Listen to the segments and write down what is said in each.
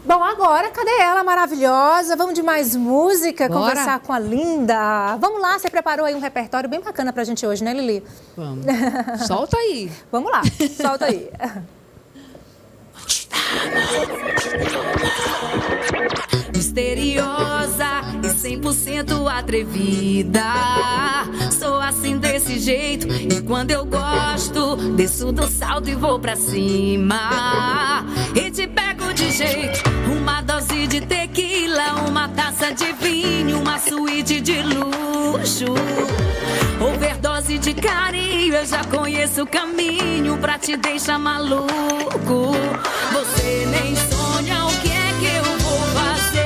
Bom, agora, cadê ela maravilhosa? Vamos de mais música, Bora. conversar com a Linda. Vamos lá, você preparou aí um repertório bem bacana pra gente hoje, né, Lili? Vamos. Solta aí. Vamos lá, solta aí. Misteriosa e 100% atrevida. Sou assim desse jeito e quando eu gosto, desço do salto e vou pra cima. E te pego de jeito, uma dose de tequila, uma taça de vinho, uma suíte de luxo. Overdose de carinho, eu já conheço o caminho pra te deixar maluco. Você nem sonha o que é que eu vou fazer.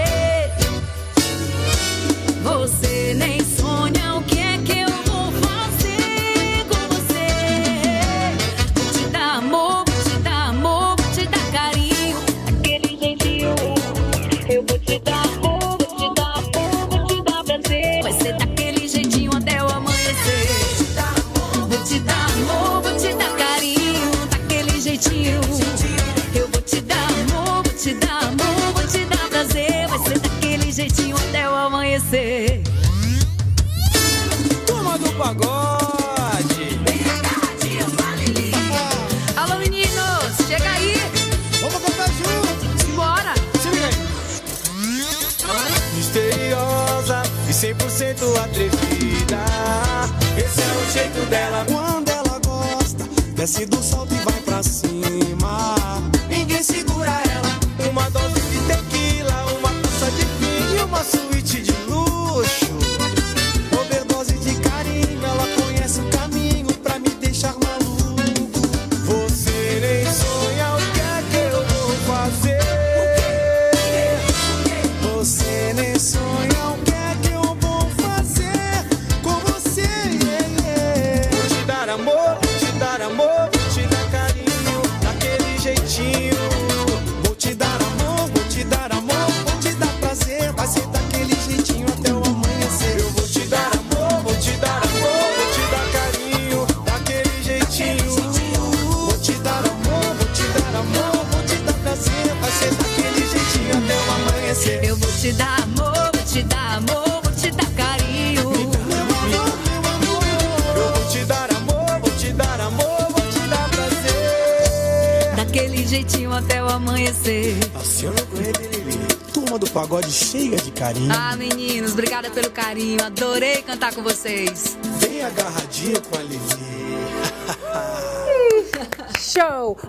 Você nem sonha o que é que eu vou fazer com você. Vou te dar amor, vou te dar amor, vou te dar carinho, aquele jeitinho. Eu vou te dar amor, vou te dar amor, vou te dar prazer. Vai ser daquele jeitinho até o amanhecer. Vou te dar amor, vou te dar carinho, daquele jeitinho. Eu vou te dar amor, vou te dar amor, vou te dar prazer. Vai ser daquele jeitinho até o amanhecer. Turma do pagode. Alô, meninos, chega aí. Vamos cantar juntos. Bora. Se liga aí. Misteriosa e 100% atrevida. Esse é o jeito dela. Quando ela gosta, desce do salto e vai pra cima. Ninguém segura ela. Uma dose de tequila, uma taça de vinho, uma suíte de luxo. Overdose de carinho, ela conhece o caminho pra me deixar maluco. Você nem sonha o que é que eu vou fazer. Você nem sonha o que é que eu vou fazer com você. Vou te dar amor, vou te dar amor, vou te dar carinho, daquele jeitinho. Vou te dar amor, vou te dar amor, vou te dar prazer. Vai ser daquele jeitinho até o amanhecer. Eu vou te dar amor, vou te dar amor, vou te dar carinho, daquele jeitinho. Vou te dar amor, vou te dar amor, vou te dar prazer. Vai ser daquele jeitinho até o amanhecer. Eu vou te dar amor, vou te dar amor, vou te dar carinho. Eu vou te dar amor, vou te dar amor, vou te dar prazer. Daquele jeitinho até o amanhecer. Assim eu não conheço, Lili. Turma do pagode cheia de carinho. Ah, meninos, obrigada pelo carinho. Adorei cantar com vocês. Bem agarradinho com a Lili. Show!